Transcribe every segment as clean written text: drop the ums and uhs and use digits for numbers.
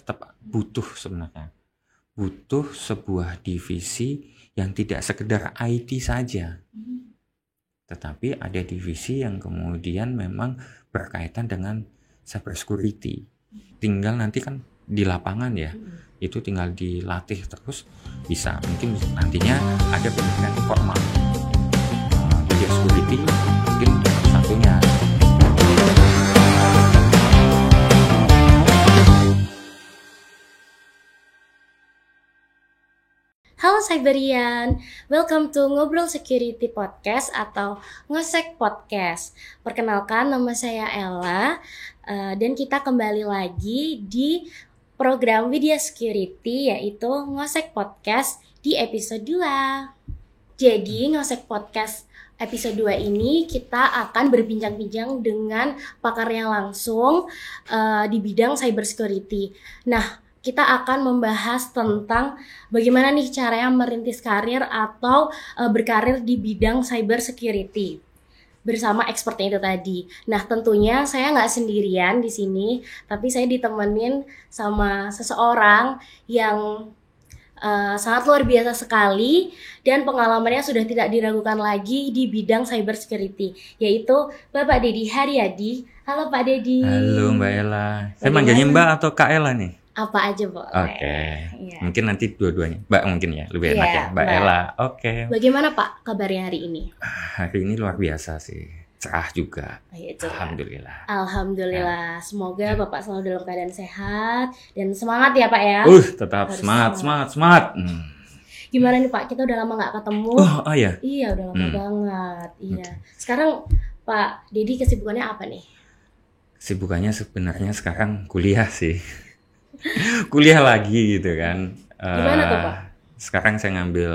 tetap butuh sebenarnya. Butuh sebuah divisi yang tidak sekedar IT saja. Tetapi ada divisi yang kemudian memang berkaitan dengan cyber security. Tinggal nanti kan di lapangan ya, itu tinggal dilatih terus, bisa mungkin nantinya ada pendidikan formal media security, mungkin satunya. Halo Cyberian, welcome to Ngobrol Security Podcast atau Ngosek Podcast. Perkenalkan, nama saya Ella, dan kita kembali lagi di program Media Security, yaitu Ngosek Podcast di episode 2. Jadi Ngosek Podcast episode 2 ini kita akan berbincang-bincang dengan pakarnya langsung di bidang cyber security. Nah, kita akan membahas tentang bagaimana nih caranya merintis karir atau berkarir di bidang cyber security bersama expertnya itu tadi. Nah, tentunya saya nggak sendirian di sini, tapi saya ditemenin sama seseorang yang sangat luar biasa sekali dan pengalamannya sudah tidak diragukan lagi di bidang cyber security, yaitu Bapak Dedi Haryadi. Halo Pak Dedi. Halo Mbak Ella. Saya manggilnya Mbak atau Kak Ella nih? Apa aja boleh. Oke. Ya. Mungkin nanti dua-duanya. Mbak mungkin ya, lebih enak ya. Mbak Ella. Oke. Bagaimana Pak kabarnya hari ini? Hari ini luar biasa sih. Cerah juga. Cerah. Alhamdulillah. Alhamdulillah. Semoga Bapak selalu dalam keadaan sehat dan semangat ya Pak ya. Tetap semangat. Gimana nih Pak? Kita udah lama nggak ketemu. Oh ya. Iya, udah lama banget. Iya. Sekarang Pak Dedi kesibukannya apa nih? Kesibukannya sebenarnya sekarang kuliah sih. Kuliah lagi gitu kan. Gimana tuh Pak? Sekarang saya ngambil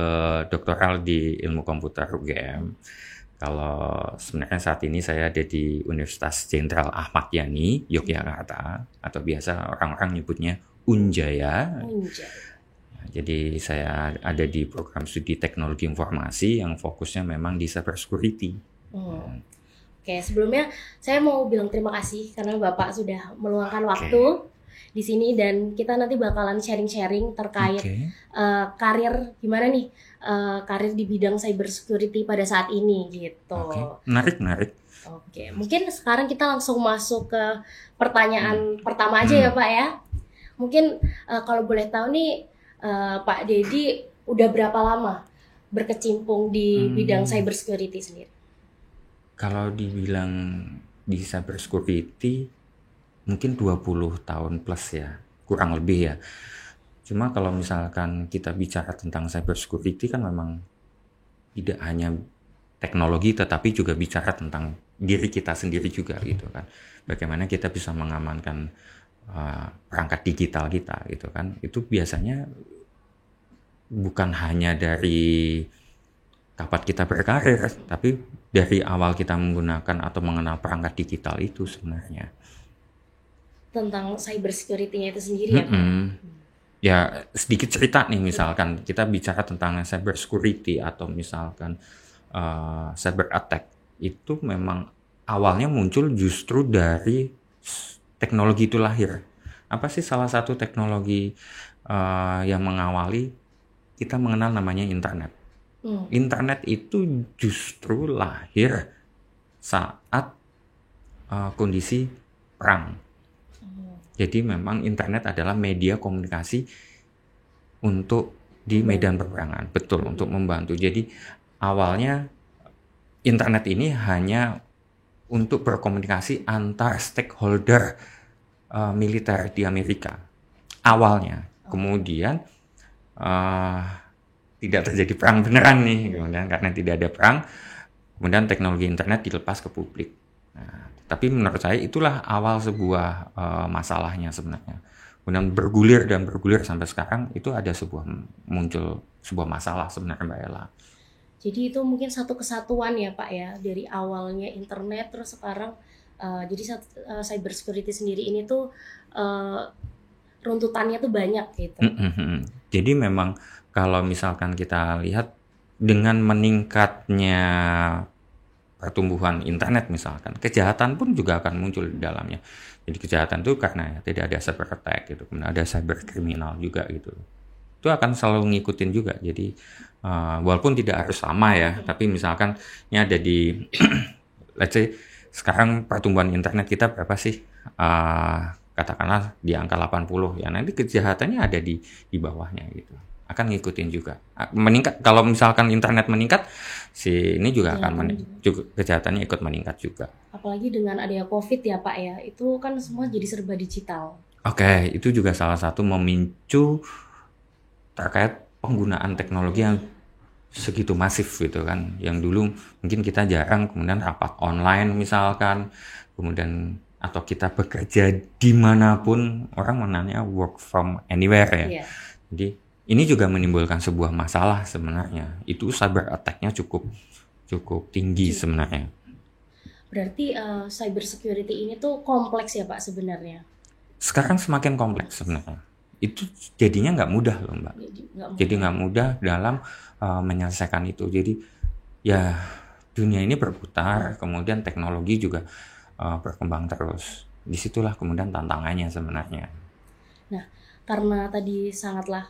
doktoral di ilmu komputer UGM. Kalau sebenarnya saat ini saya ada di Universitas Jenderal Ahmad Yani, Yogyakarta, atau biasa orang-orang nyebutnya Unjaya. Jadi saya ada di program studi teknologi informasi yang fokusnya memang di cyber security. Oke, sebelumnya saya mau bilang terima kasih karena Bapak sudah meluangkan waktu di sini dan kita nanti bakalan sharing-sharing terkait karir gimana nih karir di bidang cyber security pada saat ini gitu. Menarik. Oke, mungkin sekarang kita langsung masuk ke pertanyaan pertama aja ya Pak ya. Mungkin kalau boleh tahu nih Pak Dedi udah berapa lama berkecimpung di bidang cyber security sendiri? Kalau dibilang di cyber security mungkin 20 tahun plus ya, kurang lebih ya. Cuma kalau misalkan kita bicara tentang cyber security kan memang tidak hanya teknologi tetapi juga bicara tentang diri kita sendiri juga gitu kan. Bagaimana kita bisa mengamankan perangkat digital kita gitu kan. Itu biasanya bukan hanya dari kapan kita berkarir, tapi dari awal kita menggunakan atau mengenal perangkat digital itu sebenarnya. Tentang cyber security-nya itu sendiri ya Pak? Ya sedikit cerita nih, misalkan kita bicara tentang cyber security atau misalkan cyber attack, itu memang awalnya muncul justru dari teknologi itu lahir. Apa sih salah satu teknologi yang mengawali kita mengenal namanya internet. Internet itu justru lahir saat kondisi perang. Jadi memang internet adalah media komunikasi untuk di medan peperangan, betul, untuk membantu. Jadi awalnya internet ini hanya untuk berkomunikasi antar stakeholder militer di Amerika awalnya. Kemudian tidak terjadi perang beneran nih, kemudian karena tidak ada perang, kemudian teknologi internet dilepas ke publik. Nah, tapi menurut saya itulah awal sebuah masalahnya sebenarnya. Kemudian bergulir sampai sekarang itu ada muncul sebuah masalah sebenarnya Mbak Ella. Jadi itu mungkin satu kesatuan ya Pak ya, dari awalnya internet terus sekarang jadi cyber security sendiri ini tuh runtutannya tuh banyak gitu. Jadi memang kalau misalkan kita lihat dengan meningkatnya pertumbuhan internet misalkan, kejahatan pun juga akan muncul di dalamnya. Jadi kejahatan itu karena tidak ada cyber attack gitu, kemudian ada cyber kriminal juga gitu. Itu akan selalu ngikutin juga. Jadi walaupun tidak harus sama ya, tapi misalkan ini ada di let's say sekarang pertumbuhan internet kita berapa sih? Katakanlah di angka 80 ya, nanti kejahatannya ada di bawahnya gitu. Akan ngikutin juga. Meningkat kalau misalkan internet meningkat, si ini juga akan juga kejahatannya ikut meningkat juga. Apalagi dengan adanya COVID ya Pak ya, itu kan semua jadi serba digital. Oke, itu juga salah satu memicu terkait penggunaan teknologi yang segitu masif gitu kan. Yang dulu mungkin kita jarang, kemudian rapat online misalkan, kemudian atau kita bekerja dimanapun, orang menanya work from anywhere ya. Jadi ini juga menimbulkan sebuah masalah sebenarnya. Itu cyber attack-nya cukup tinggi sebenarnya. Berarti cyber security ini tuh kompleks ya Pak sebenarnya? Sekarang semakin kompleks sebenarnya. Itu jadinya nggak mudah loh Mbak. Jadi nggak mudah dalam menyelesaikan itu. Jadi ya dunia ini berputar, kemudian teknologi juga berkembang terus. Disitulah kemudian tantangannya sebenarnya. Nah, karena tadi sangatlah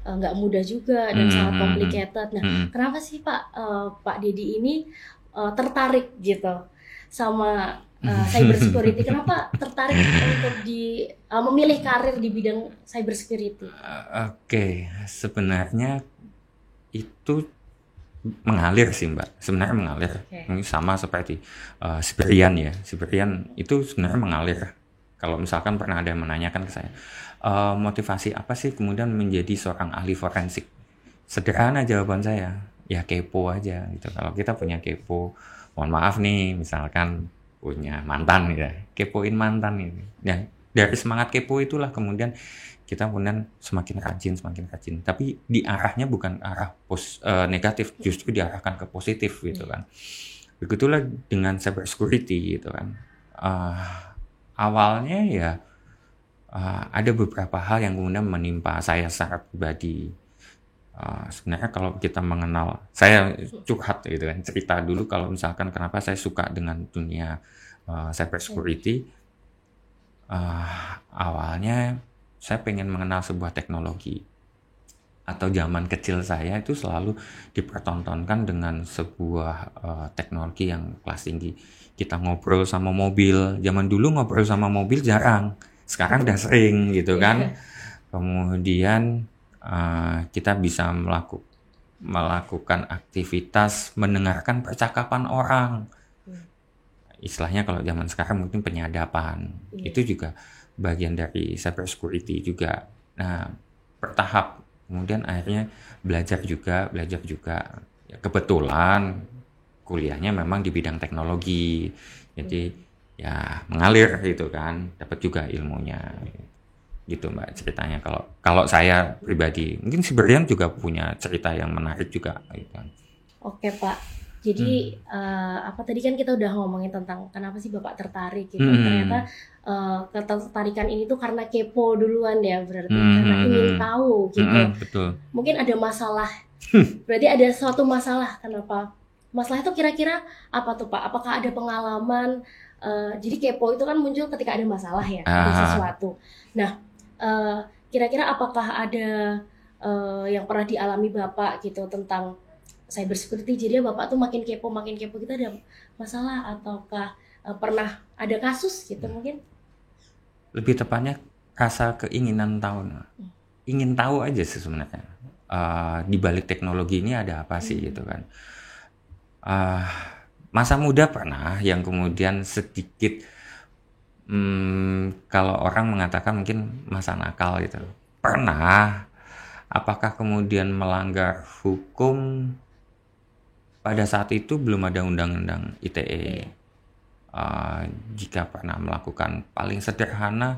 nggak mudah juga dan sangat complicated. Nah, kenapa sih Pak Dedi ini tertarik gitu sama cyber security? Kenapa tertarik untuk memilih karir di bidang cyber security? Oke, sebenarnya itu mengalir sih Mbak. Sebenarnya mengalir. Ini sama seperti Siberian ya. Siberian itu sebenarnya mengalir. Kalau misalkan pernah ada yang menanyakan ke saya, motivasi apa sih kemudian menjadi seorang ahli forensik? Sederhana jawaban saya, ya kepo aja gitu. Kalau kita punya kepo, mohon maaf nih, misalkan punya mantan ya, kepoin mantan ini. Ya, dari semangat kepo itulah kemudian kita kemudian semakin rajin. Tapi diarahnya bukan arah negatif, justru diarahkan ke positif gitu kan. Begitulah dengan cyber security gitu kan. Awalnya ya ada beberapa hal yang kemudian menimpa saya secara pribadi. Sebenarnya kalau kita mengenal, saya curhat gitu kan, cerita dulu kalau misalkan kenapa saya suka dengan dunia cyber security. Awalnya saya pengen mengenal sebuah teknologi, atau zaman kecil saya itu selalu dipertontonkan dengan sebuah teknologi yang kelas tinggi. Kita ngobrol sama mobil, zaman dulu ngobrol sama mobil jarang, sekarang udah sering gitu kan. Kemudian kita bisa melakukan aktivitas mendengarkan percakapan orang. Istilahnya kalau zaman sekarang mungkin penyadapan. Itu juga bagian dari cyber security juga. Nah, bertahap. Kemudian akhirnya belajar juga. Ya, kebetulan kuliahnya memang di bidang teknologi. Jadi ya mengalir gitu kan, dapat juga ilmunya. Gitu Mbak ceritanya. Kalau saya pribadi, mungkin Siberian juga punya cerita yang menarik juga gitu kan. Oke Pak. Jadi tadi kan kita udah ngomongin tentang kenapa sih Bapak tertarik gitu. Ternyata ketertarikan ini tuh karena kepo duluan ya, berarti karena ingin tahu gitu. Betul. Mungkin ada masalah. Berarti ada suatu masalah. Kenapa? Masalah itu kira-kira apa tuh Pak? Apakah ada pengalaman? Jadi kepo itu kan muncul ketika ada masalah ya, ada sesuatu. Nah, kira-kira apakah ada yang pernah dialami Bapak gitu tentang cyber security? Jadi Bapak tuh makin kepo kita ada masalah, ataukah pernah ada kasus gitu mungkin? Lebih tepatnya rasa keinginan tahu. Ingin tahu aja sih sebenarnya. Di balik teknologi ini ada apa sih gitu kan. Masa muda pernah yang kemudian sedikit kalau orang mengatakan mungkin masa nakal gitu. Pernah. Apakah kemudian melanggar hukum? Pada saat itu belum ada undang-undang ITE. Jika pernah melakukan, paling sederhana,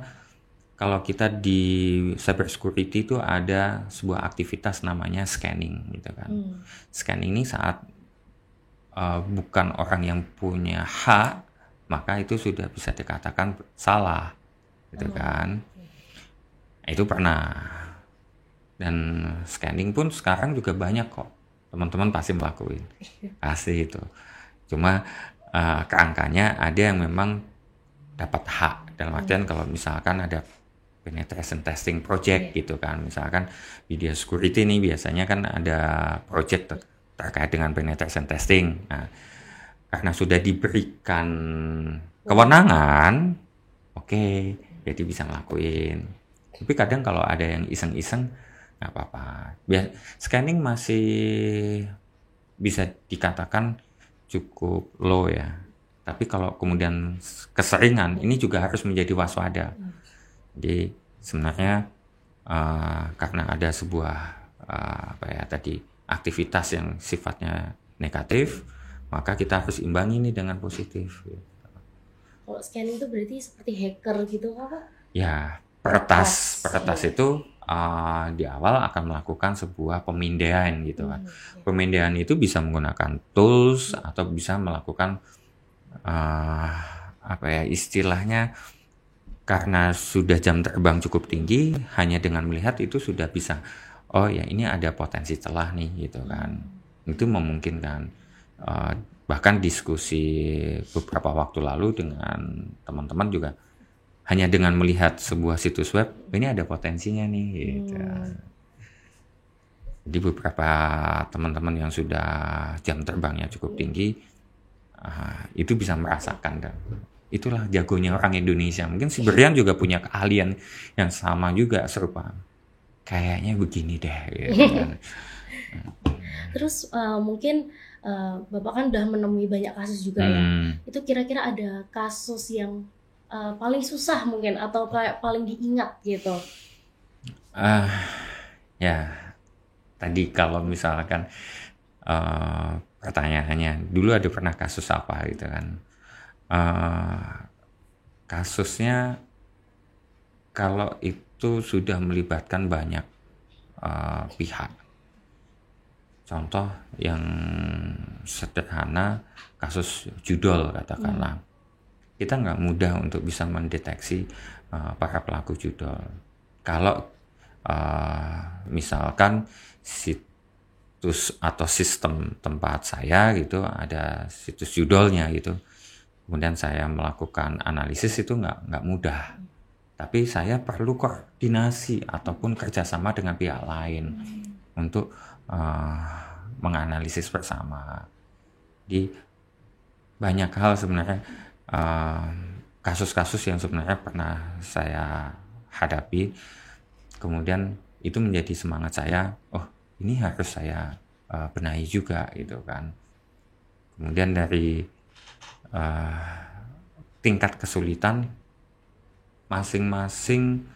kalau kita di cyber security itu ada sebuah aktivitas namanya scanning gitu kan. Scanning ini saat bukan orang yang punya hak, maka itu sudah bisa dikatakan salah gitu kan. Itu pernah. Dan scanning pun sekarang juga banyak kok, teman-teman pasti melakukan, pasti itu. Cuma keangkanya ada yang memang dapat hak, dalam artian kalau misalkan ada penetration testing project gitu kan, misalkan video security ini biasanya kan ada project terkait dengan penetration testing. Nah, karena sudah diberikan kewenangan, oke, jadi bisa ngelakuin. Tapi kadang kalau ada yang iseng-iseng, nggak apa-apa. Scanning masih bisa dikatakan cukup low ya. Tapi kalau kemudian keseringan, ini juga harus menjadi waspada. Jadi sebenarnya karena ada sebuah aktivitas yang sifatnya negatif, maka kita harus imbangi ini dengan positif. Kalau scanning itu berarti seperti hacker gitu apa? Ya, peretas itu di awal akan melakukan sebuah pemindaian gitu kan. Pemindaian itu bisa menggunakan tools atau bisa melakukan istilahnya, karena sudah jam terbang cukup tinggi, hanya dengan melihat itu sudah bisa, oh ya ini ada potensi celah nih gitu kan. Itu memungkinkan. Bahkan diskusi beberapa waktu lalu dengan teman-teman juga, hanya dengan melihat sebuah situs web, ini ada potensinya nih gitu. Jadi beberapa teman-teman yang sudah jam terbangnya cukup tinggi, itu bisa merasakan. Dan itulah jagonya orang Indonesia. Mungkin si Brian juga punya keahlian yang sama juga, serupa. Kayaknya begini deh gitu kan. Terus mungkin Bapak kan udah menemui banyak kasus juga ya. Itu kira-kira ada kasus yang paling susah mungkin atau paling diingat gitu? Ya, tadi kalau misalkan pertanyaannya, dulu ada pernah kasus apa gitu kan. Kasusnya kalau itu sudah melibatkan banyak pihak. Contoh yang sederhana, kasus judol katakanlah. Kita nggak mudah untuk bisa mendeteksi para pelaku judol. Kalau misalkan situs atau sistem tempat saya gitu ada situs judolnya gitu, kemudian saya melakukan analisis, itu nggak mudah. Tapi saya perlu koordinasi ataupun kerjasama dengan pihak lain untuk menganalisis bersama. Di banyak hal sebenarnya, kasus-kasus yang sebenarnya pernah saya hadapi, kemudian itu menjadi semangat saya, oh ini harus saya benahi juga gitu kan. Kemudian dari tingkat kesulitan masing-masing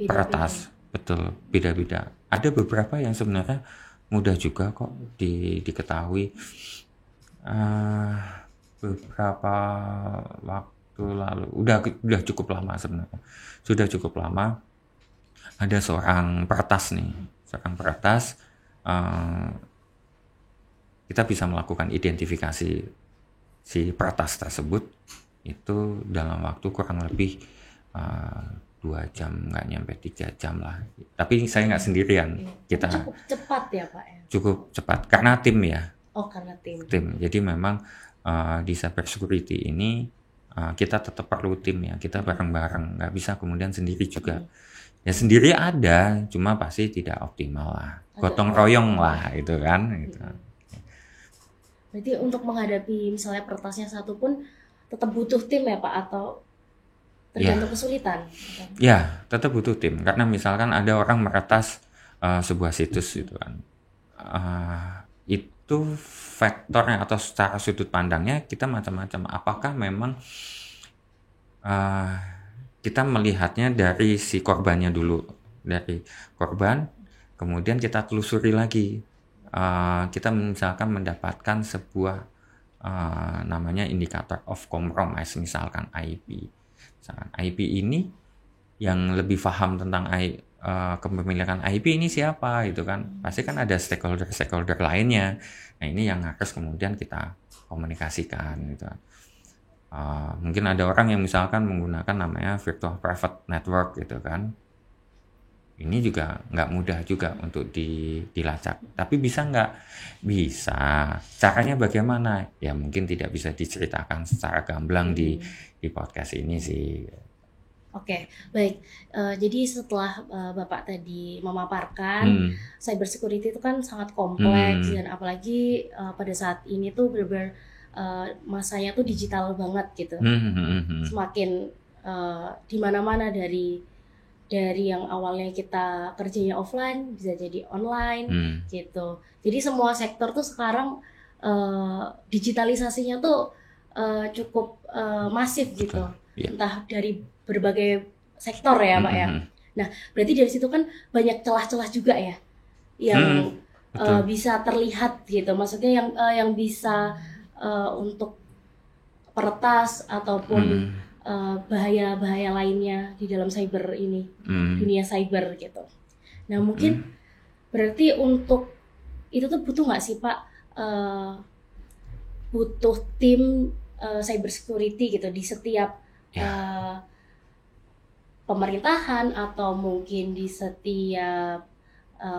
peretas, betul, beda-beda. Ada beberapa yang sebenarnya mudah juga kok diketahui. Beberapa waktu lalu, udah cukup lama sebenarnya, sudah cukup lama, ada seorang peretas, kita bisa melakukan identifikasi si peretas tersebut itu dalam waktu kurang lebih 2 jam, nggak nyampe 3 jam lah. Tapi saya nggak sendirian. Kita cukup cepat ya Pak? Cukup cepat karena tim ya. Oh, karena tim. Jadi memang di cyber security ini kita tetap perlu tim ya. Kita bareng-bareng, nggak bisa kemudian sendiri juga. Ya sendiri ada, cuma pasti tidak optimal lah. Gotong royong lah itu kan. Gitu. Berarti untuk menghadapi misalnya peretasnya satu pun tetap butuh tim ya Pak, atau tergantung kesulitan? Ya, tetap butuh tim. Karena misalkan ada orang meretas sebuah situs gitu kan. Itu faktornya atau secara sudut pandangnya kita macam-macam. Apakah memang kita melihatnya dari si korbannya dulu, dari korban, kemudian kita telusuri lagi. Kita misalkan mendapatkan sebuah namanya indikator of compromise, misalkan IP. Misalkan IP ini yang lebih paham tentang kepemilikan IP ini siapa gitu kan. Pasti kan ada stakeholder lainnya. Nah ini yang harus kemudian kita komunikasikan gitu. Mungkin ada orang yang misalkan menggunakan namanya virtual private network gitu kan. Ini juga nggak mudah juga untuk dilacak. Tapi bisa nggak? Bisa. Caranya bagaimana? Ya mungkin tidak bisa diceritakan secara gamblang di podcast ini sih. Oke, baik. Jadi setelah Bapak tadi memaparkan cyber security itu kan sangat kompleks dan apalagi pada saat ini tuh benar-benar masanya tuh digital banget gitu. Semakin di mana-mana dari yang awalnya kita kerjanya offline bisa jadi online gitu. Jadi semua sektor tuh sekarang digitalisasinya tuh cukup masif gitu. Entah dari berbagai sektor ya Pak ya. Nah berarti dari situ kan banyak celah-celah juga ya yang bisa terlihat gitu. Maksudnya yang bisa untuk peretas ataupun bahaya-bahaya lainnya di dalam cyber ini, dunia cyber gitu. Nah mungkin berarti untuk itu tuh butuh nggak sih Pak, butuh tim cyber security gitu di setiap pemerintahan atau mungkin di setiap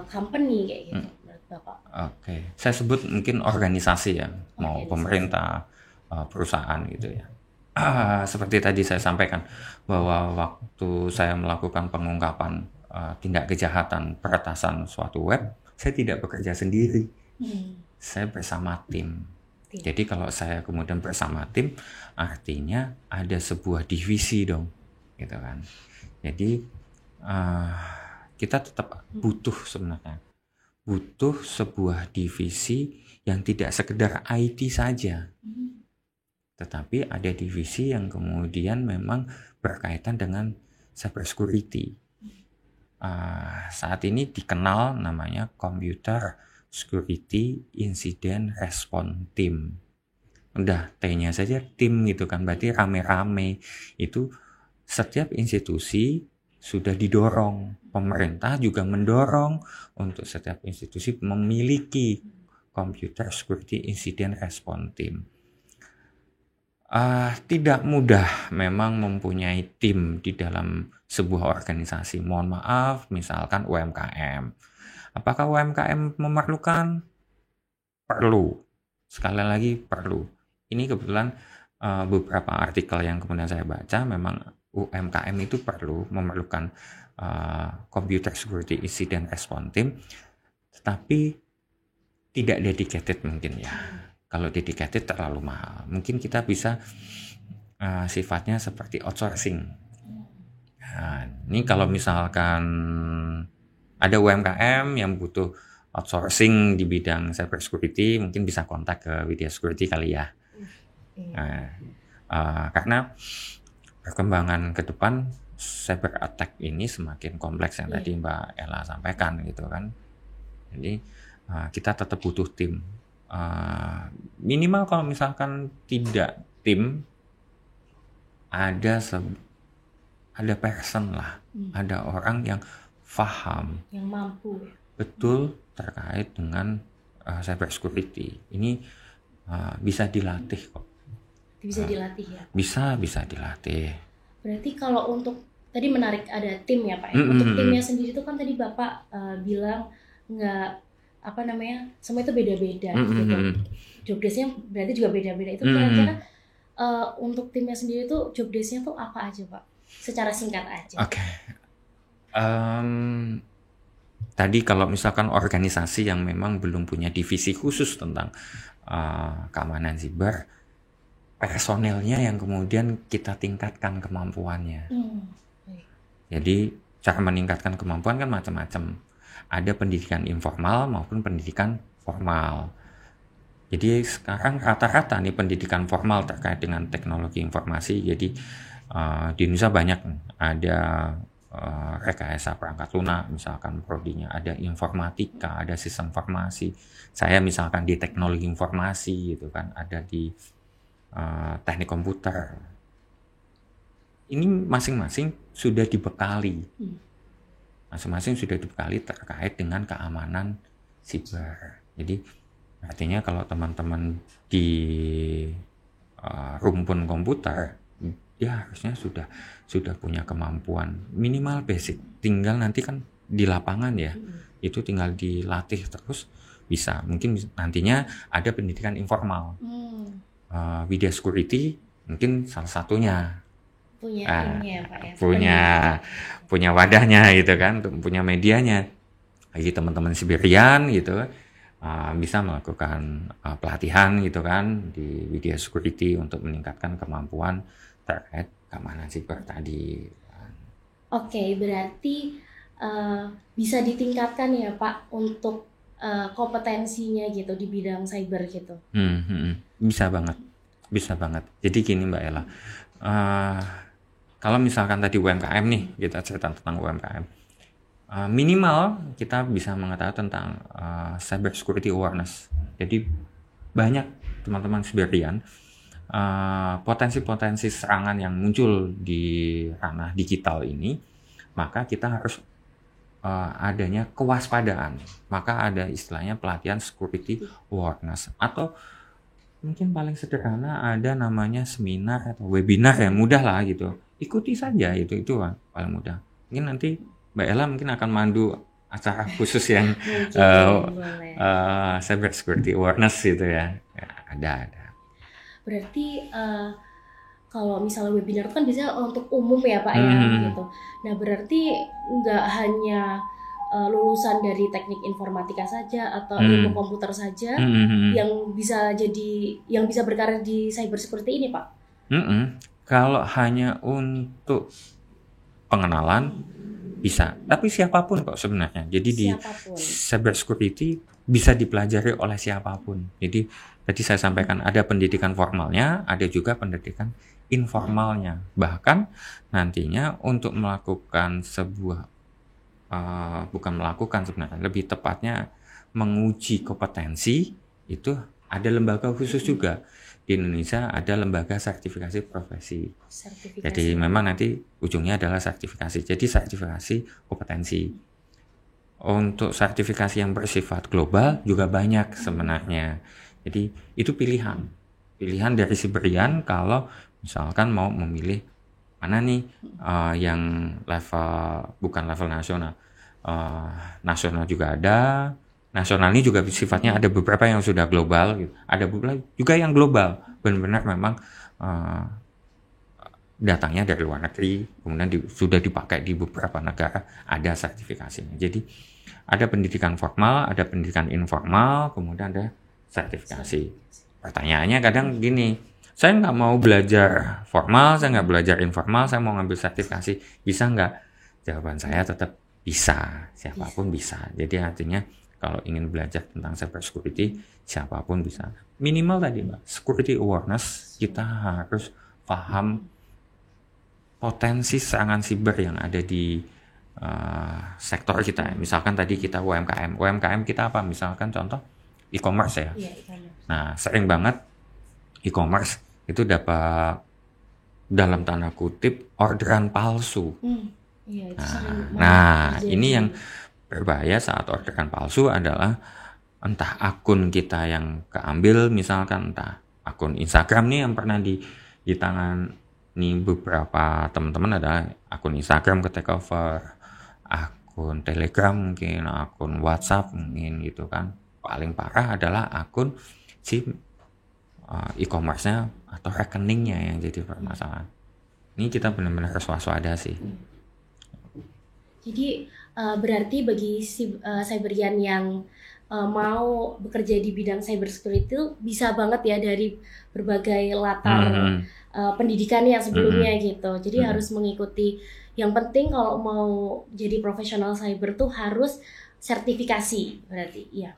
company kayak gitu, Bapak? Oke, saya sebut mungkin organisasi ya, mau pemerintah, perusahaan gitu ya. Seperti tadi saya sampaikan bahwa waktu saya melakukan pengungkapan tindak kejahatan peretasan suatu web, saya tidak bekerja sendiri, saya bersama tim. Jadi kalau saya kemudian bersama tim, artinya ada sebuah divisi dong, gitu kan. Jadi kita tetap butuh sebenarnya, butuh sebuah divisi yang tidak sekedar IT saja. Tetapi ada divisi yang kemudian memang berkaitan dengan cyber security. Saat ini dikenal namanya Computer Security Incident Response Team. Udah T-nya saja tim gitu kan, berarti rame-rame. Itu setiap institusi sudah didorong, pemerintah juga mendorong untuk setiap institusi memiliki Computer Security Incident Response Team. Tidak mudah memang mempunyai tim di dalam sebuah organisasi. Mohon maaf, misalkan UMKM. Apakah UMKM memerlukan? Perlu. Sekali lagi perlu. Ini kebetulan beberapa artikel yang kemudian saya baca, memang UMKM itu memerlukan Computer Security Incident Response Team, tetapi tidak dedicated mungkin ya. Kalau dedicated terlalu mahal. Mungkin kita bisa sifatnya seperti outsourcing. Nah, ini kalau misalkan ada UMKM yang butuh outsourcing di bidang cyber security, mungkin bisa kontak ke Widya Security kali ya. Karena perkembangan ke depan cyber attack ini semakin kompleks yang tadi Mbak Ella sampaikan gitu kan. Jadi kita tetap butuh tim. Minimal kalau misalkan tidak tim, ada person lah, ada orang yang paham, yang mampu betul terkait dengan cyber security. Ini bisa dilatih kok. Bisa dilatih ya? Bisa dilatih. Berarti kalau untuk tadi menarik ada tim ya Pak ya? Untuk timnya sendiri itu kan tadi Bapak bilang nggak semua itu beda-beda gitu. Job desk-nya berarti juga beda-beda. Itu kira-kira untuk timnya sendiri itu job desk-nya tuh apa aja Pak? Secara singkat aja. Oke. Tadi kalau misalkan organisasi yang memang belum punya divisi khusus tentang keamanan siber, personelnya yang kemudian kita tingkatkan kemampuannya. Jadi cara meningkatkan kemampuan kan macam-macam. Ada pendidikan informal maupun pendidikan formal. Jadi sekarang rata-rata nih pendidikan formal terkait dengan teknologi informasi. Jadi di Indonesia banyak, ada rekayasa perangkat lunak, misalkan prodinya, ada informatika, ada sistem informasi. Saya misalkan di teknologi informasi gitu kan, ada di teknik komputer. Ini masing-masing sudah dibekali. Masing-masing sudah dibekali terkait dengan keamanan siber. Jadi artinya kalau teman-teman di rumpun komputer, dia harusnya sudah punya kemampuan minimal basic. Tinggal nanti kan di lapangan ya, itu tinggal dilatih terus bisa. Mungkin nantinya ada pendidikan informal, video security mungkin salah satunya. Punya ini ya Pak ya. punya wadahnya gitu kan, punya medianya. Bagi teman-teman Siberian gitu bisa melakukan pelatihan gitu kan di video security untuk meningkatkan kemampuan terkait keamanan siber tadi. Oke, berarti bisa ditingkatkan ya Pak untuk kompetensinya gitu di bidang cyber gitu. Bisa banget. Jadi gini Mbak Ella, kalau misalkan tadi UMKM nih, kita cerita tentang UMKM, minimal kita bisa mengetahui tentang cyber security awareness. Jadi banyak teman-teman Siberian potensi-potensi serangan yang muncul di ranah digital ini, maka kita harus adanya kewaspadaan. Maka ada istilahnya pelatihan security awareness, atau mungkin paling sederhana ada namanya seminar atau webinar yang mudah lah gitu. Ikuti saja itu paling mudah. Mungkin nanti Mbak Ella mungkin akan mandu acara khusus yang cyber security awareness gitu ya. Ada. Berarti kalau misalnya webinar itu kan biasanya untuk umum ya Pak ya gitu. Nah berarti nggak hanya lulusan dari teknik informatika saja atau ilmu komputer saja yang bisa berkarir di cyber security ini Pak. Kalau hanya untuk pengenalan bisa, tapi siapapun kok sebenarnya. Jadi di cyber security bisa dipelajari oleh siapapun. Jadi tadi saya sampaikan ada pendidikan formalnya, ada juga pendidikan informalnya. Bahkan nantinya untuk melakukan sebuah sebenarnya lebih tepatnya menguji kompetensi itu ada lembaga khusus juga. Di Indonesia ada lembaga sertifikasi profesi. Jadi memang nanti ujungnya adalah sertifikasi. Jadi sertifikasi kompetensi. Untuk sertifikasi yang bersifat global juga banyak sebenarnya. Jadi itu pilihan dari Siberian kalau misalkan mau memilih mana nih yang bukan level nasional. Nasional juga ada. Nasional ini juga sifatnya ada beberapa yang sudah global, gitu. Ada beberapa juga yang global, benar-benar memang datangnya dari luar negeri, kemudian sudah dipakai di beberapa negara, ada sertifikasinya. Jadi ada pendidikan formal, ada pendidikan informal, kemudian ada sertifikasi. Pertanyaannya kadang gini, saya nggak mau belajar formal, saya nggak belajar informal, saya mau ngambil sertifikasi, bisa nggak? Jawaban saya tetap bisa, siapapun bisa. Jadi artinya kalau ingin belajar tentang cyber security, siapapun bisa. Minimal tadi Mbak, security awareness, kita harus paham potensi serangan siber yang ada di sektor kita. Misalkan tadi kita UMKM kita apa? Misalkan contoh e-commerce ya. Nah, sering banget e-commerce itu dapat dalam tanda kutip orderan palsu. Ini yang berbahaya saat orderan palsu adalah entah akun kita yang keambil, misalkan entah akun Instagram nih yang pernah di tangan nih beberapa teman-teman adalah akun Instagram ke take over, akun Telegram mungkin, akun WhatsApp mungkin gitu kan. Paling parah adalah akun si e-commerce-nya atau rekeningnya yang jadi permasalahan. Ini kita benar-benar harus waspada sih. Jadi berarti bagi Siberian yang mau bekerja di bidang cyber security itu bisa banget ya dari berbagai latar pendidikan yang sebelumnya gitu. Jadi harus mengikuti. Yang penting kalau mau jadi profesional cyber tuh harus sertifikasi berarti, ya.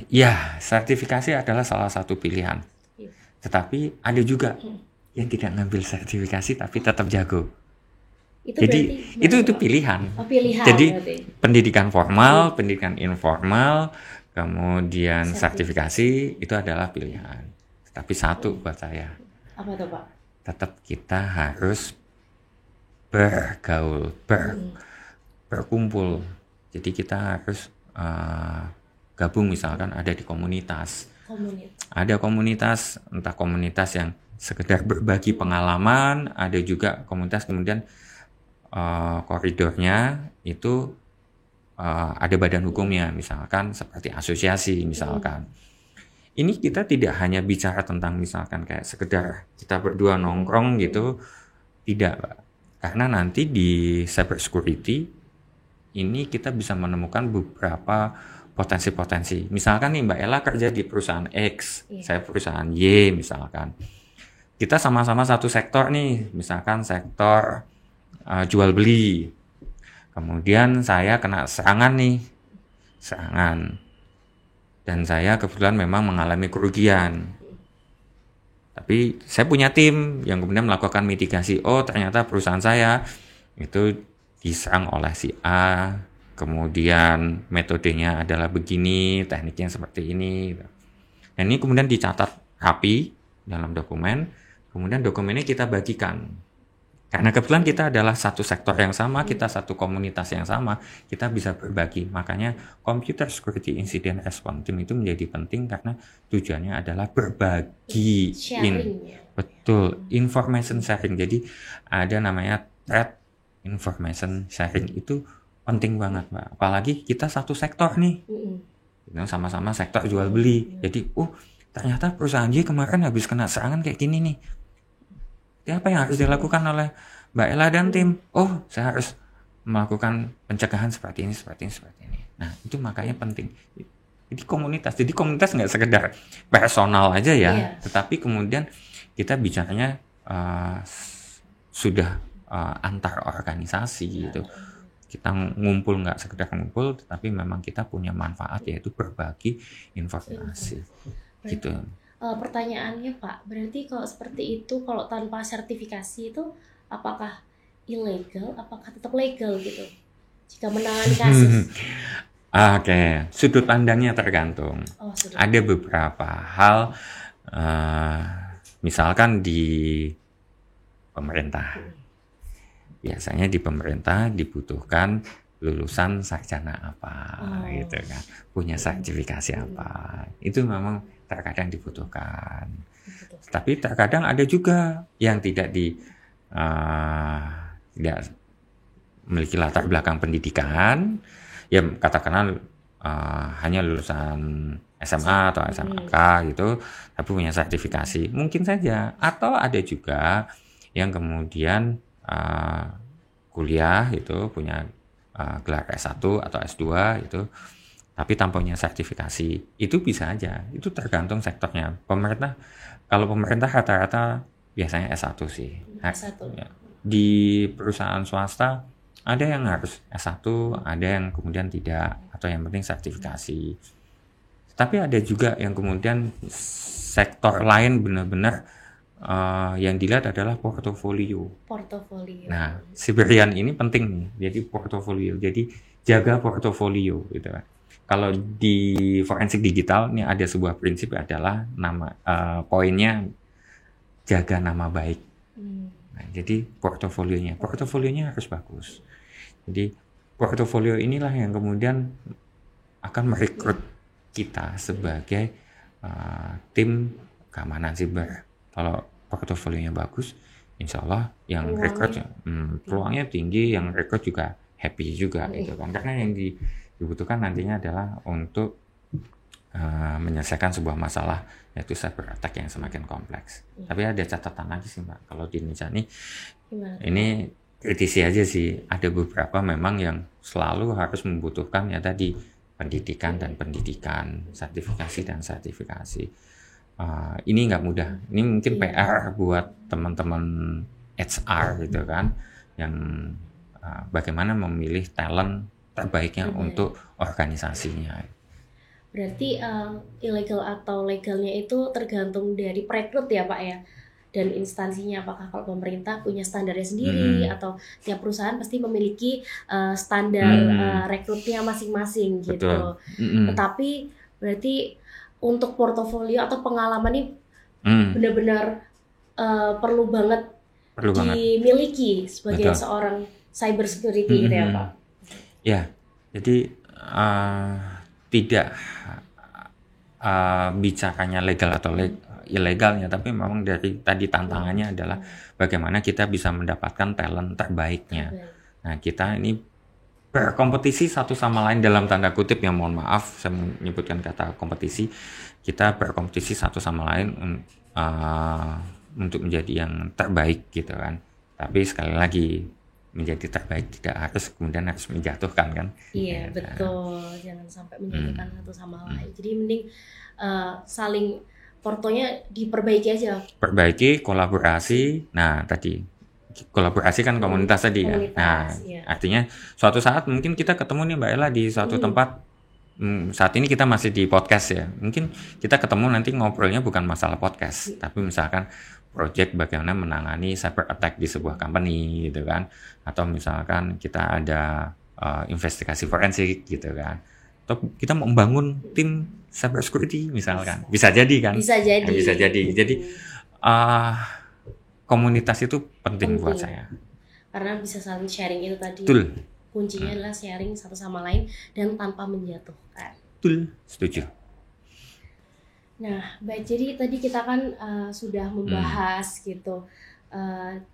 Ya, sertifikasi adalah salah satu pilihan. Tetapi ada juga yang tidak ngambil sertifikasi tapi tetap jago. Jadi itu pilihan. Jadi berarti pendidikan formal, pendidikan informal, kemudian sertifikasi itu adalah pilihan. Tapi satu buat saya. Apa tuh Pak? Tetap kita harus bergaul, berkumpul. Jadi kita harus gabung, misalkan ada di komunitas. Ada komunitas, entah komunitas yang sekedar berbagi pengalaman, ada juga komunitas kemudian koridornya itu ada badan hukumnya, misalkan seperti asosiasi misalkan. Ini kita tidak hanya bicara tentang misalkan kayak sekedar kita berdua nongkrong gitu, tidak, Pak. Karena nanti di cyber security ini kita bisa menemukan beberapa potensi-potensi. Misalkan nih Mbak Ella kerja di perusahaan X, saya perusahaan Y misalkan. Kita sama-sama satu sektor nih, misalkan sektor jual beli. Kemudian saya kena serangan. Dan saya kebetulan memang mengalami kerugian. Tapi saya punya tim yang kemudian melakukan mitigasi. Oh, ternyata perusahaan saya itu diserang oleh si A. Kemudian metodenya adalah begini, tekniknya seperti ini. Dan ini kemudian dicatat rapi dalam dokumen. Kemudian dokumennya kita bagikan. Karena kebetulan kita adalah satu sektor yang sama, kita satu komunitas yang sama, kita bisa berbagi. Makanya Computer Security Incident Response Team itu menjadi penting karena tujuannya adalah berbagi. Betul, information sharing. Jadi ada namanya threat information sharing, itu penting banget, Mbak. Apalagi kita satu sektor nih, sama-sama sektor jual beli. Jadi, ternyata perusahaan Y kemarin habis kena serangan kayak gini nih. Apa yang harus dilakukan oleh Mbak Ella dan tim? Oh, saya harus melakukan pencegahan seperti ini. Nah, itu makanya penting. Jadi komunitas nggak sekedar personal aja ya, tetapi kemudian kita bicaranya sudah antar organisasi gitu. Kita ngumpul nggak sekedar ngumpul, tetapi memang kita punya manfaat, yaitu berbagi informasi. Gitu. Pertanyaannya Pak, berarti kalau seperti itu, kalau tanpa sertifikasi itu apakah ilegal, apakah tetap legal gitu jika menangani kasus? Oke, sudut pandangnya tergantung. Ada beberapa hal, misalkan di pemerintah. Biasanya di pemerintah dibutuhkan lulusan sarjana apa, gitu kan, punya sertifikasi apa. Itu memang terkadang dibutuhkan. Tapi terkadang ada juga yang tidak memiliki latar belakang pendidikan, ya katakanlah hanya lulusan SMA atau SMK gitu, tapi punya sertifikasi, mungkin saja. Atau ada juga yang kemudian kuliah itu punya gelar S1 atau S2 itu, tapi tanpa punya sertifikasi. Itu bisa aja, itu tergantung sektornya. Kalau pemerintah rata-rata biasanya S1 sih. S1. Di perusahaan swasta ada yang harus S1, ada yang kemudian tidak, atau yang penting sertifikasi. Tapi ada juga yang kemudian sektor lain benar-benar yang dilihat adalah portofolio. Nah, Siberian ini penting nih. Jadi portofolio. Jadi jaga portofolio gitu kan. Kalau di forensik digital ini ada sebuah prinsip adalah poinnya jaga nama baik. Nah, jadi portofolionya harus bagus. Jadi portofolio inilah yang kemudian akan merekrut kita sebagai tim keamanan siber. Kalau portofolionya bagus, insya Allah yang rekrut peluangnya tinggi, yang rekrut juga happy juga gitu kan. Karena yang dibutuhkan nantinya adalah untuk menyelesaikan sebuah masalah, yaitu cyber attack yang semakin kompleks. Tapi ada catatan lagi sih Mbak, kalau di Indonesia ini kritisi aja sih. Ada beberapa memang yang selalu harus membutuhkan ya tadi pendidikan, sertifikasi dan sertifikasi. Ini nggak mudah. Ini mungkin PR buat teman-teman HR gitu kan, yang bagaimana memilih talent terbaiknya untuk organisasinya. Berarti ilegal atau legalnya itu tergantung dari perekrut ya Pak ya, dan instansinya. Apakah kalau pemerintah punya standarnya sendiri atau tiap perusahaan pasti memiliki standar rekrutnya masing-masing gitu. Tetapi berarti untuk portofolio atau pengalaman ini benar-benar perlu banget dimiliki sebagai seorang cyber security gitu ya Pak. Ya, jadi tidak bicaranya legal atau ilegalnya, tapi memang dari tadi tantangannya adalah bagaimana kita bisa mendapatkan talent terbaiknya. Nah, kita ini berkompetisi satu sama lain dalam tanda kutip, yang mohon maaf saya menyebutkan kata kompetisi. Kita berkompetisi satu sama lain untuk menjadi yang terbaik gitu kan. Tapi sekali lagi, menjadi terbaik tidak harus kemudian harus menjatuhkan kan. Iya, betul. Jangan sampai menjatuhkan satu sama lain. Jadi mending saling portonya diperbaiki aja. Perbaiki, kolaborasi. Nah, tadi kolaborasi kan komunitas tadi ya. Nah, iya. artinya suatu saat mungkin kita ketemu nih Mbak Ella di suatu tempat. Saat ini kita masih di podcast ya. Mungkin kita ketemu nanti ngobrolnya bukan masalah podcast, tapi misalkan project bagaimana menangani cyber attack di sebuah company gitu kan. Atau misalkan kita ada investigasi forensik gitu kan. Atau kita mau membangun tim cyber security misalkan. Bisa jadi kan? Bisa jadi. Bisa jadi. Jadi komunitas itu penting buat saya. Karena bisa saling sharing itu tadi. Betul. Kuncinya adalah sharing satu sama lain dan tanpa menjatuhkan. Betul, setuju. Nah, baik, jadi tadi kita kan sudah membahas gitu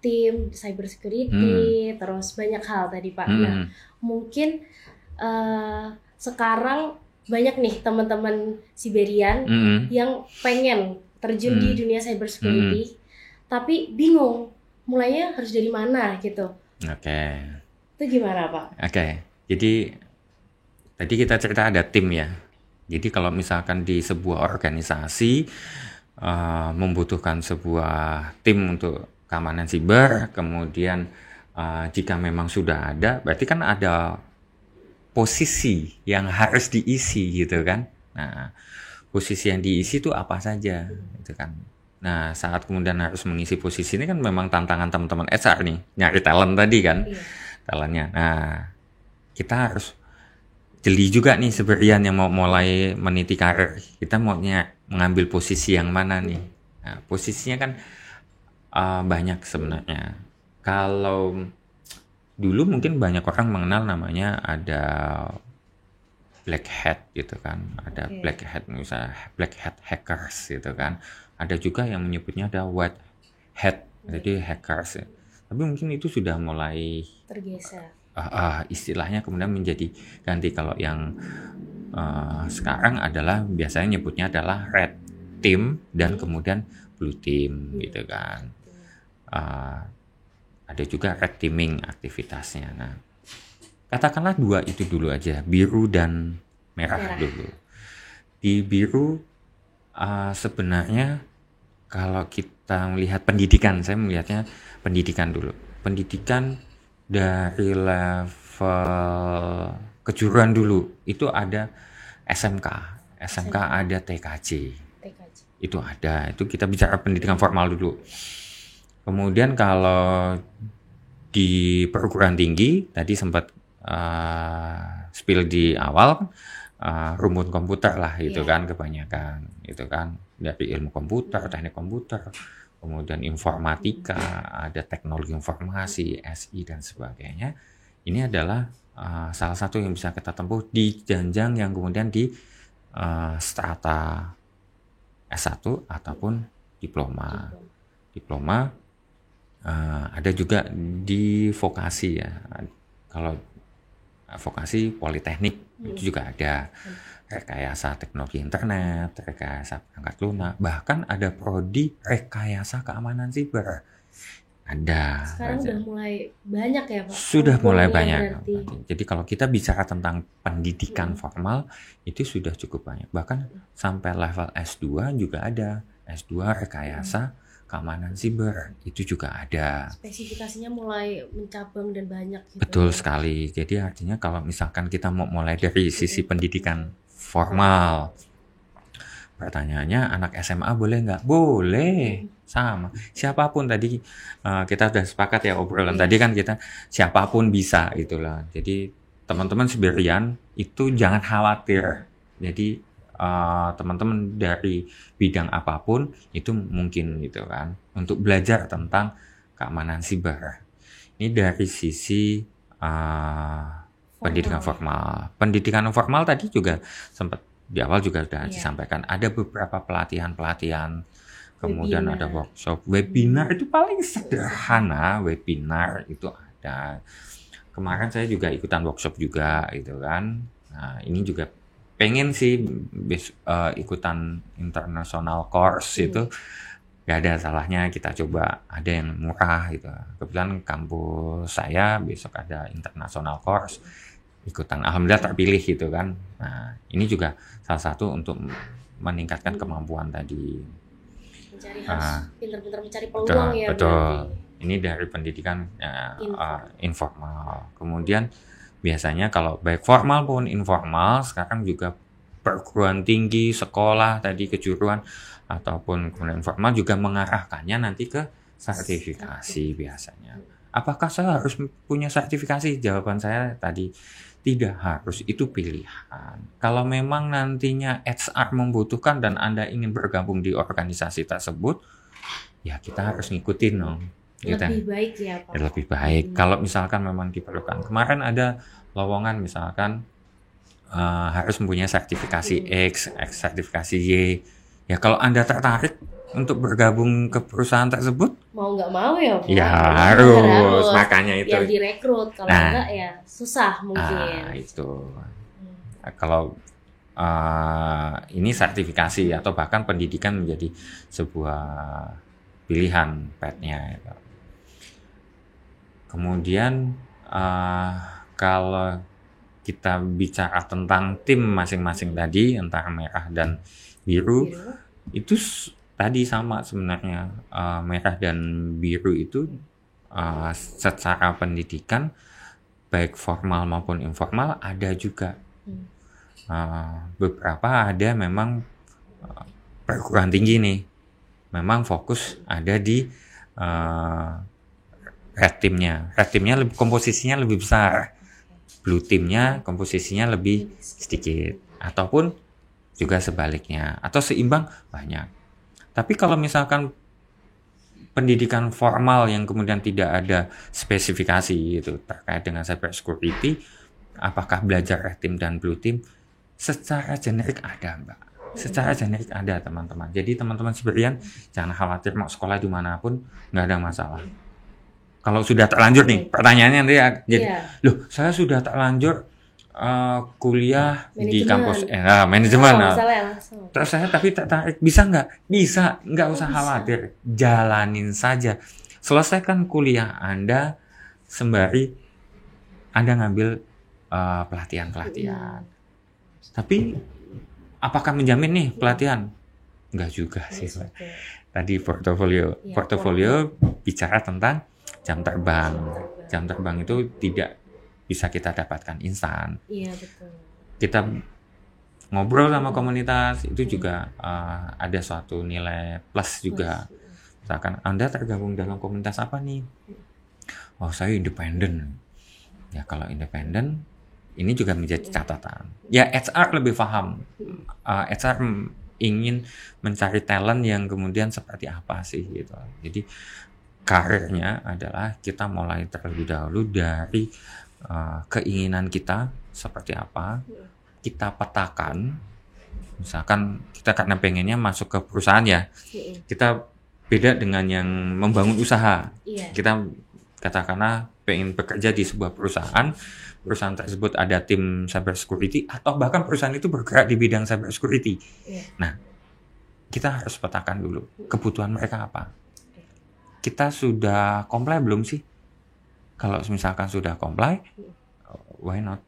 tim cyber security, terus banyak hal tadi Pak. Nah, mungkin sekarang banyak nih teman-teman Siberian yang pengen terjun di dunia cyber security, tapi bingung mulainya harus dari mana gitu. Oke. Itu gimana Pak? Oke, jadi tadi kita cerita ada tim ya. Jadi kalau misalkan di sebuah organisasi membutuhkan sebuah tim untuk keamanan siber, kemudian jika memang sudah ada, berarti kan ada posisi yang harus diisi gitu kan. Nah, posisi yang diisi itu apa saja gitu kan. Nah, saat kemudian harus mengisi posisi ini kan memang tantangan teman-teman HR nih, nyari talent tadi kan. Iya. Talentnya. Nah, kita harus jeli juga nih Siberian yang mau mulai meniti karir. Kita maunya mengambil posisi yang mana nih? Nah, posisinya kan banyak sebenarnya. Kalau dulu mungkin banyak orang mengenal namanya ada black hat gitu kan. Ada black hat, misalnya black hat hackers gitu kan. Ada juga yang menyebutnya ada white hat, jadi hackers ya. Tapi mungkin itu sudah mulai tergeser. Istilahnya kemudian menjadi ganti. Kalau yang sekarang adalah biasanya nyebutnya adalah red team dan kemudian blue team gitu kan. Ada juga red teaming aktivitasnya. Nah, katakanlah dua itu dulu aja, biru dan merah. Dulu. Di biru sebenarnya kalau kita melihat pendidikan, saya melihatnya pendidikan dulu. Pendidikan dari level kejuruan dulu itu ada SMK ada TKJ. Itu ada, itu kita bicara pendidikan formal dulu. Kemudian kalau di perguruan tinggi tadi sempat spill di awal rumpun komputer lah itu kan kebanyakan itu kan, dari ilmu komputer, teknik komputer, kemudian informatika, ada teknologi informasi, SI dan sebagainya. Ini adalah salah satu yang bisa kita tempuh di jenjang yang kemudian di strata S1 ataupun diploma. Ada juga di vokasi ya. Kalau vokasi politeknik itu juga ada rekayasa teknologi internet, rekayasa perangkat lunak, bahkan ada prodi rekayasa keamanan siber. Ada. Sekarang udah mulai banyak ya Pak? Sudah mulai banyak. Jadi kalau kita bicara tentang pendidikan formal itu sudah cukup banyak. Bahkan sampai level S2 juga ada. S2 rekayasa keamanan siber itu juga ada. Spesifikasinya mulai mencabang dan banyak gitu. Betul sekali. Jadi artinya kalau misalkan kita mau mulai dari sisi pendidikan formal, pertanyaannya anak SMA boleh nggak? Boleh. Sama. Siapapun tadi kita sudah sepakat ya obrolan tadi kan kita siapapun bisa gitulah. Jadi teman-teman Siberian itu jangan khawatir. Jadi teman-teman dari bidang apapun itu mungkin gitu kan untuk belajar tentang keamanan siber. Ini dari sisi pendidikan formal. Pendidikan formal tadi juga sempat di awal juga sudah disampaikan ada beberapa pelatihan, kemudian ada workshop, webinar itu paling sederhana, webinar itu ada. kemarin saya juga ikutan workshop juga gitu kan. Nah, ini juga pengen sih ikutan international course itu. Gak ada salahnya kita coba, ada yang murah gitu. Kebetulan kampus saya besok ada international course, ikutan, alhamdulillah terpilih gitu kan. Nah, ini juga salah satu untuk meningkatkan kemampuan tadi. Harus pintar-pintar mencari peluang Betul, ya. betul. Berarti. Ini dari pendidikan informal. Kemudian biasanya kalau baik formal pun informal, sekarang juga perguruan tinggi, sekolah tadi, kejuruan ataupun kemudian formal juga mengarahkannya nanti ke sertifikasi biasanya. Apakah saya harus punya sertifikasi? Jawaban saya tadi tidak harus, itu pilihan. Kalau memang nantinya HR membutuhkan dan Anda ingin bergabung di organisasi tersebut, ya kita harus ngikutin dong. Lebih baik ya Pak. Lebih baik. Kalau misalkan memang diperlukan. Kemarin ada lowongan misalkan harus mempunyai sertifikasi X, sertifikasi Y. Ya kalau Anda tertarik untuk bergabung ke perusahaan tersebut, mau nggak mau ya Pak. Ya harus. Makanya itu. Yang direkrut, kalau enggak ya susah mungkin. Itu. Kalau ini sertifikasi atau bahkan pendidikan menjadi sebuah pilihan path-nya. Kemudian kalau kita bicara tentang tim masing-masing tadi antara merah dan biru. Itu tadi sama sebenarnya, merah dan biru itu secara pendidikan baik formal maupun informal ada juga. Beberapa ada memang perguruan tinggi nih, memang fokus ada di red teamnya komposisinya lebih besar, blue teamnya komposisinya lebih sedikit, ataupun juga sebaliknya, atau seimbang banyak. Tapi kalau misalkan pendidikan formal yang kemudian tidak ada spesifikasi itu terkait dengan cyber security, apakah belajar red team dan blue team, secara generik ada Mbak. Secara generik ada teman-teman. Jadi teman-teman sekalian jangan khawatir, mau sekolah dimanapun nggak ada masalah. Kalau sudah terlanjur nih, pertanyaannya nanti jadi, loh saya sudah terlanjur kuliah di kampus manajemen. Terus saya tapi tertarik, bisa nggak? Bisa, nggak usah khawatir, jalanin saja. Selesaikan kuliah Anda sembari Anda ngambil pelatihan. Tapi apakah menjamin nih pelatihan? Enggak juga sih. Tadi portofolio bicara tentang jam terbang. Jam terbang itu tidak bisa kita dapatkan instan. Iya, betul. Kita ngobrol sama komunitas itu juga ada suatu nilai plus juga. Misalkan Anda tergabung dalam komunitas apa nih? Oh, saya independen. Ya kalau independen ini juga menjadi catatan. Ya HR lebih paham. HR ingin mencari talent yang kemudian seperti apa sih gitu. Jadi karirnya adalah kita mulai terlebih dahulu dari keinginan kita seperti apa, kita petakan. Misalkan kita karena pengennya masuk ke perusahaan ya, kita beda dengan yang membangun usaha. Kita katakanlah pengen bekerja di sebuah perusahaan tersebut ada tim cyber security atau bahkan perusahaan itu bergerak di bidang cyber security. Nah, kita harus petakan dulu kebutuhan mereka apa. Kita sudah comply belum sih? Kalau misalkan sudah comply, why not?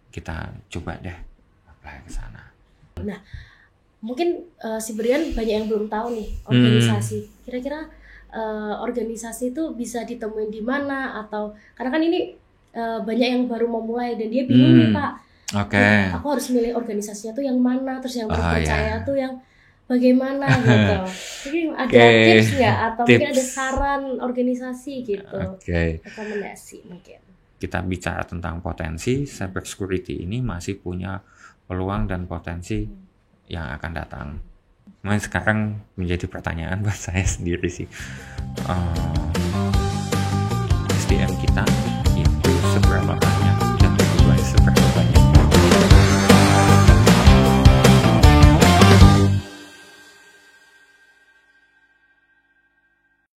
Kita coba deh apply ke sana. Nah, mungkin si Brian banyak yang belum tahu nih organisasi. Kira-kira organisasi itu bisa ditemuin di mana, atau karena kan ini banyak yang baru memulai dan dia bingung nih Pak. Aku harus milih organisasinya tuh yang mana, terus yang terpercaya tuh yang bagaimana gitu. Jadi ada tips nggak atau mungkin ada saran organisasi gitu? Rekomendasi mungkin. Kita bicara tentang potensi, cyber security ini masih punya peluang dan potensi yang akan datang. Memang sekarang menjadi pertanyaan buat saya sendiri sih. SDM kita itu seberapa banyak